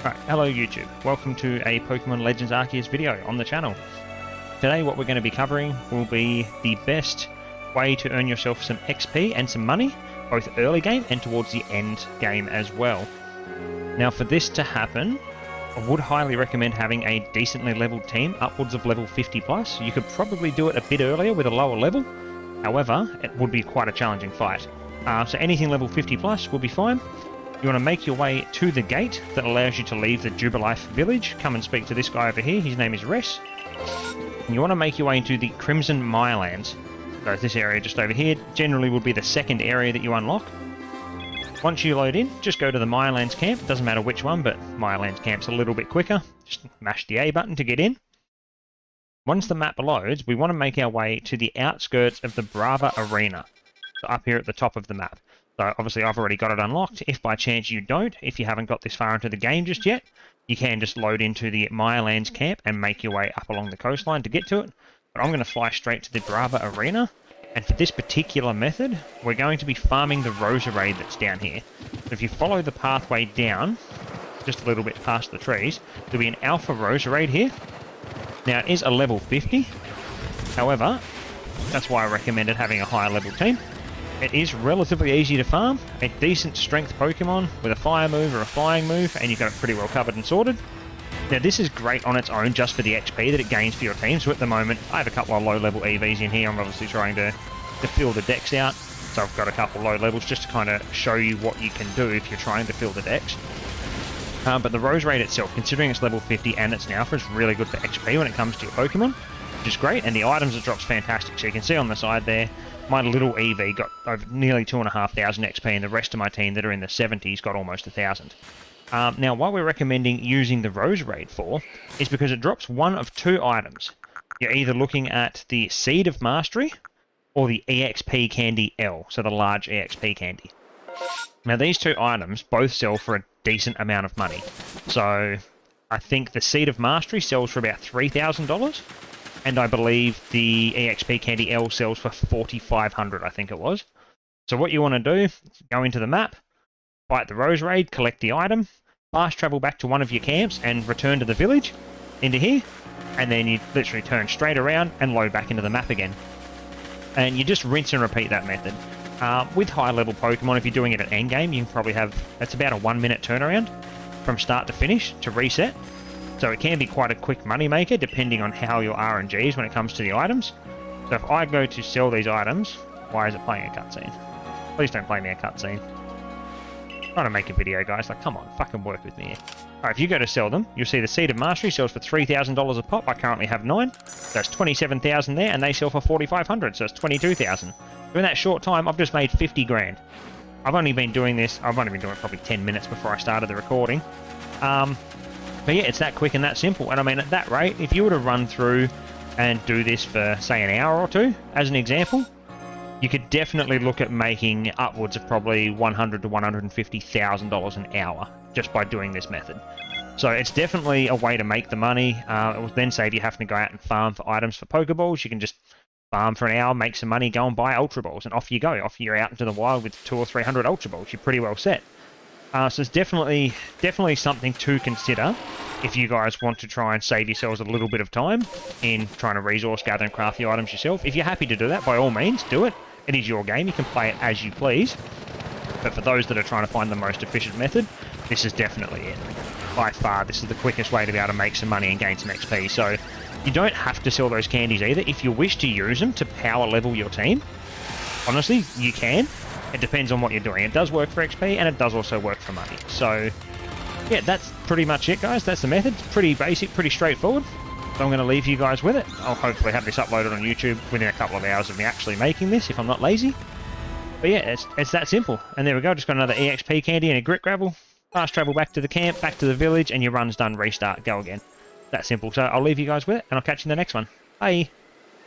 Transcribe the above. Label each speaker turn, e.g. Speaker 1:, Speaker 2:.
Speaker 1: Right, hello YouTube, welcome to a Pokemon Legends Arceus video on the channel. Today what we're going to be covering will be the best way to earn yourself some XP and some money, both early game and towards the end game as well. Now for this to happen, I would highly recommend having a decently leveled team, upwards of level 50 plus. You could probably do it a bit earlier with a lower level, however, it would be quite a challenging fight. So anything level 50 plus will be fine. You want to make your way to the gate that allows you to leave the Jubilife village. Come and speak to this guy over here. His name is Res. And you want to make your way into the Crimson Mirelands. So this area just over here generally would be the second area that you unlock. Once you load in, just go to the Mirelands camp. It doesn't matter which one, but Mirelands camp's a little bit quicker. Just mash the A button to get in. Once the map loads, we want to make our way to the outskirts of the Brava Arena. So up here at the top of the map. So obviously I've already got it unlocked. If by chance you don't, if you haven't got this far into the game just yet, you can just load into the Mirelands camp and make your way up along the coastline to get to it. But I'm going to fly straight to the Brava Arena. And for this particular method, we're going to be farming the Roserade that's down here. So if you follow the pathway down, just a little bit past the trees, there'll be an Alpha Roserade here. Now it is a level 50. However, that's why I recommended having a higher level team. It is relatively easy to farm, a decent strength Pokemon with a fire move or a flying move, and you've got it pretty well covered and sorted. Now this is great on its own just for the HP that it gains for your team, so at the moment I have a couple of low level EVs in here. I'm obviously trying to fill the decks out, so I've got a couple low levels just to kind of show you what you can do if you're trying to fill the decks. But the Roserade itself, considering it's level 50 and it's an alpha, is really good for XP when it comes to your Pokemon, which is great, and the items it drops fantastic. So you can see on the side there, my little EV got over nearly 2,500 XP, and the rest of my team that are in the 70s got almost 1,000. Now, what we're recommending using the Roserade for is because it drops one of two items. You're either looking at the Seed of Mastery or the EXP Candy L, so the large EXP candy. Now, these two items both sell for a decent amount of money. So, I think the Seed of Mastery sells for about $3,000. And I believe the EXP Candy L sells for 4,500, I think it was. So what you want to do is go into the map, fight the Roserade, collect the item, fast travel back to one of your camps and return to the village, into here, and then you literally turn straight around and load back into the map again. And you just rinse and repeat that method. With high level Pokemon, if you're doing it at endgame, you can probably have, it's about a 1 minute turnaround from start to finish to reset. So it can be quite a quick money maker depending on how your RNG is when it comes to the items. So if I go to sell these items, why is it playing a cutscene? Please don't play me a cutscene. I'm trying to make a video, guys. Like, come on, fucking work with me here. Alright, if you go to sell them, you'll see the Seed of Mastery sells for $3,000 a pop. I currently have 9. So that's 27,000 there, and they sell for 4,500, so it's 22,000. So in that short time, I've just made 50 grand. I've only been doing this, I've only been doing it probably 10 minutes before I started the recording. But yeah, it's that quick and that simple. And I mean, at that rate, if you were to run through and do this for, say, an hour or two, as an example, you could definitely look at making upwards of probably $100,000 to $150,000 an hour just by doing this method. So it's definitely a way to make the money. It will then save you having to go out and farm for items for Pokeballs. You can just farm for an hour, make some money, go and buy Ultra Balls, and off you go. Off you're out into the wild with 200 or 300 Ultra Balls. You're pretty well set. So it's definitely something to consider if you guys want to try and save yourselves a little bit of time in trying to resource gather and craft the items yourself. If you're happy to do that, by all means, do it. It is your game. You can play it as you please. But for those that are trying to find the most efficient method, this is definitely it. By far, this is the quickest way to be able to make some money and gain some XP. So you don't have to sell those candies either. If you wish to use them to power level your team, honestly, you can. It depends on what you're doing. It does work for XP, and it does also work for money. So, yeah, that's pretty much it, guys. That's the method. It's pretty basic, pretty straightforward. So I'm going to leave you guys with it. I'll hopefully have this uploaded on YouTube within a couple of hours of me actually making this, if I'm not lazy. But yeah, it's that simple. And there we go. Just got another EXP candy and a Grit Gravel. Fast travel back to the camp, back to the village, and your run's done. Restart. Go again. That simple. So I'll leave you guys with it, and I'll catch you in the next one. Bye.